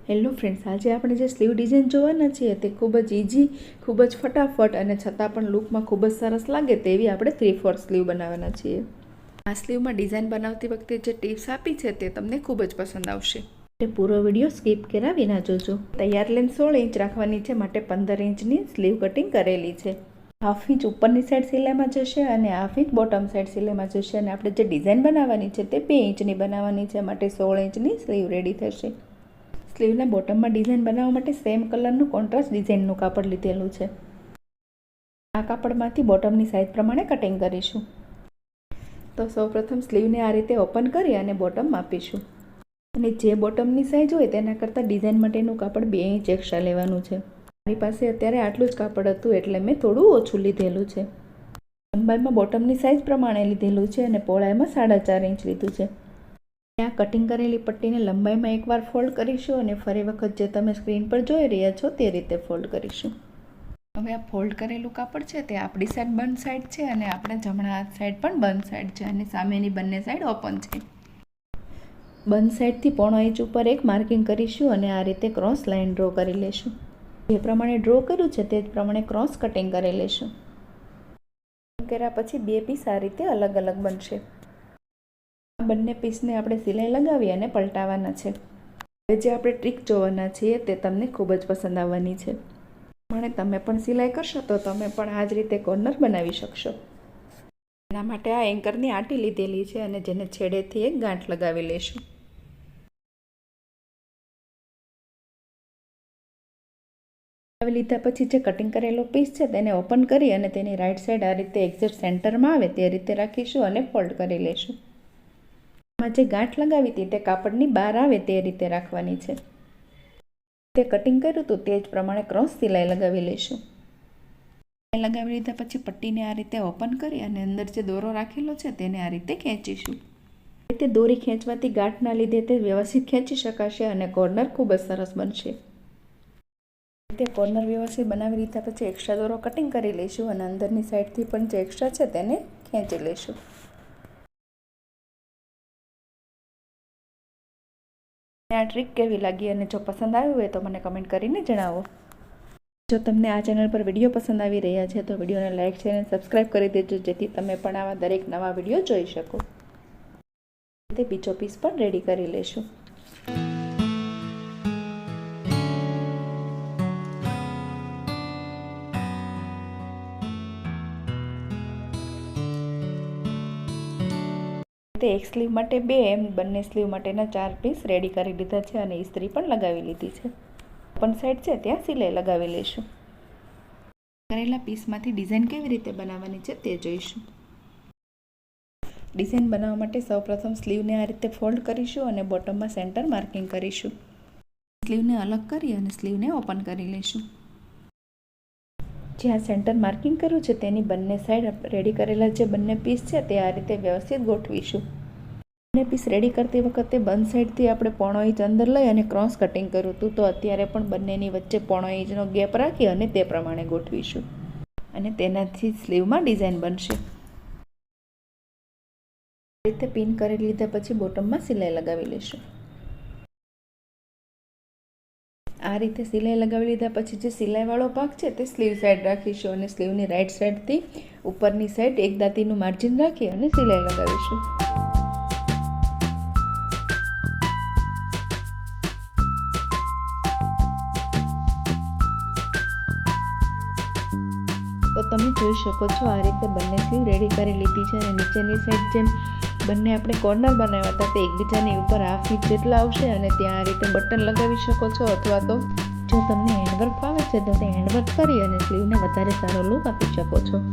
Hello friends, આજે આપણે જે સ્લીવ ડિઝાઇન જોવાના છીએ તે ખૂબ જ ઇઝી, ખૂબ જ ફટાફટ અને છતાં પણ લુકમાં ખૂબ જ સરસ લાગે તેવી આપણે 3/4 સ્લીવ બનાવવાના છીએ. આ સ્લીવમાં ડિઝાઇન બનાવતી વખતે જે ટિપ્સ આપી છે તે તમને ખૂબ જ પસંદ આવશે. પૂરો વિડીયો સ્કીપ કર્યા વિના જોજો. તૈયાર લેન્થ 16 ઇંચ રાખવાની છે, માટે 15 ઇંચની સ્લીવ કટિંગ કરેલી છે. 1/2 ઇંચ ઉપરની સાઈડ સિલાઈમાં જશે અને 1/2 ઇંચ બોટમ સાઈડ સિલાઈમાં જશે અને આપણે જે ડિઝાઇન બનાવવાની છે તે 2 ઇંચની બનાવવાની છે, માટે 16 ઇંચની સ્લીવ રેડી થશે. સ્લીવના બોટમમાં ડિઝાઇન બનાવવા માટે સેમ કલરનું કોન્ટ્રાસ્ટ ડિઝાઇનનું કાપડ લીધેલું છે. આ કાપડમાંથી બોટમની સાઇઝ પ્રમાણે કટિંગ કરીશું. તો સૌપ્રથમ સ્લીવને આ રીતે ઓપન કરી અને બોટમ માપીશું. અને જે બોટમની સાઇઝ હોય તેના કરતાં ડિઝાઇન માટેનું કાપડ 2 ઇંચ એક્સ્ટ્રા લેવાનું છે. મારી પાસે અત્યારે આટલું જ કાપડ હતું એટલે મેં થોડું ઓછું લીધેલું છે. લંબાઈમાં બોટમની સાઇઝ પ્રમાણે લીધેલું છે અને પહોળાઈમાં 4.5 ઇંચ લીધું છે. આ કટિંગ કરેલી પટ્ટીને લંબાઈમાં એકવાર ફોલ્ડ કરીશું અને ફરી વખત જે તમે સ્ક્રીન પર જોઈ રહ્યા છો તે રીતે ફોલ્ડ કરીશું. હવે આ ફોલ્ડ કરેલું કાપડ છે તે આપણી સાઈડ બંધ સાઈડ છે અને આપણા જમણા હાથ સાઈડ પણ બંધ સાઈડ છે અને સામેની બંને સાઈડ ઓપન છે. બંધ સાઈડથી 1.5 ઇંચ ઉપર એક માર્કિંગ કરીશું અને આ રીતે ક્રોસ લાઇન ડ્રો કરી લેશું. જે પ્રમાણે ડ્રો કર્યું છે તે જ પ્રમાણે ક્રોસ કટિંગ કરી લેશું. કર્યા પછી બે પીસ આ રીતે અલગ અલગ બનશે. બંને પીસને આપણે સિલાઈ લગાવી અને પલટાવવાના છે. હવે જે આપણે ટ્રીક જોવાના છીએ તે તમને ખૂબ જ પસંદ આવવાની છે. અને તમે પણ સિલાઈ કરશો તો તમે પણ આ જ રીતે કોર્નર બનાવી શકશો. એના માટે આ એન્કરની આંટી લીધેલી છે અને જેને છેડેથી એક ગાંઠ લગાવી લેશું. લગાવી લીધા પછી જે કટિંગ કરેલો પીસ છે તેને ઓપન કરી અને તેની રાઈટ સાઈડ આ રીતે એક્ઝેક્ટ સેન્ટરમાં આવે તે રીતે રાખીશું અને ફોલ્ડ કરી લેશું. જે ગાંઠ લગાવી હતી તે કાપડની બહાર આવે તે રીતે રાખવાની છે. તે કટિંગ કર્યું હતું તે જ પ્રમાણે ક્રોસ સિલાઈ લગાવી લઈશું. સિલાઈ લગાવી લીધા પછી પટ્ટીને આ રીતે ઓપન કરી અને અંદર જે દોરો રાખેલો છે તેને આ રીતે ખેંચીશું. આ રીતે દોરી ખેંચવાથી ગાંઠના લીધે તે વ્યવસ્થિત ખેંચી શકાશે અને કોર્નર ખૂબ જ સરસ બનશે. તે કોર્નર વ્યવસ્થિત બનાવી લીધા પછી એક્સ્ટ્રા દોરો કટિંગ કરી લઈશું અને અંદરની સાઈડથી પણ જે એક્સ્ટ્રા છે તેને ખેંચી લઈશું. આ ટ્રીક કેવી લાગી અને જો પસંદ આવ્યું હોય તો મને કમેન્ટ કરીને જણાવો. જો તમને આ ચેનલ પર વિડીયો પસંદ આવી રહ્યા છે તો વિડીયોને લાઇક, શેર અને સબસ્ક્રાઈબ કરી દેજો, જેથી તમે પણ આવા દરેક નવા વિડીયો જોઈ શકો. તે બીજો પીસ પણ રેડી કરી લેશું. એક સ્લીવ માટે 2 એમ બંને સ્લીવ માટેના 4 પીસ રેડી કરી લીધા છે અને ઇસ્ત્રી પણ લગાવી લીધી છે. ઓપન સાઈડ છે ત્યાં સિલાઈ લગાવી લઈશું. કરેલા પીસમાંથી ડિઝાઇન કેવી રીતે બનાવવાની છે તે જોઈશું. ડિઝાઇન બનાવવા માટે સૌપ્રથમ સ્લીવને આ રીતે ફોલ્ડ કરીશું અને બોટમમાં સેન્ટર માર્કિંગ કરીશું. સ્લીવને અલગ કરી અને સ્લીવને ઓપન કરી લઈશું. જ્યાં સેન્ટર માર્કિંગ કર્યું છે તેની બંને સાઈડ રેડી કરેલા જે બંને પીસ છે તે આ રીતે વ્યવસ્થિત ગોઠવીશું. બંને પીસ રેડી કરતી વખતે બંધ સાઈડથી આપણે 1.5 ઇંચ અંદર લઈ અને ક્રોસ કટિંગ કર્યું હતું, તો અત્યારે પણ બંનેની વચ્ચે 1.5 ઇંચનો ગેપ રાખી અને તે પ્રમાણે ગોઠવીશું અને તેનાથી સ્લીવમાં ડિઝાઇન બનશે. આ રીતે પિન કરી લીધા પછી બોટમમાં સિલાઈ લગાવી લઈશું. આ રીતે સિલાઈ લગાવી લીધા પછી જે સિલાઈવાળો ભાગ છે તે સ્લીવ સાઈડ રાખીશું અને સ્લીવની રાઈટ સાઈડથી ઉપરની સાઈડ એક દાંતીનું માર્જિન રાખી અને સિલાઈ લગાવીશું. તો તમે જોઈ શકો છો આ રીતે બંને સ્લીવ રેડી કરી લીધી છે અને નીચેની સાઈડ જેમ બંને આપણે કોર્નર બનાવ્યા હતા તે એકબીજાની ઉપર 1/2 ઇંચ જેટલા આવશે અને ત્યાં આ રીતે બટન લગાવી શકો છો, અથવા તો જો તમને હેન્ડવર્ક ફાવે છે તો તે હેન્ડવર્ક કરી અને સ્લીવને વધારે સારો લુક આપી શકો છો.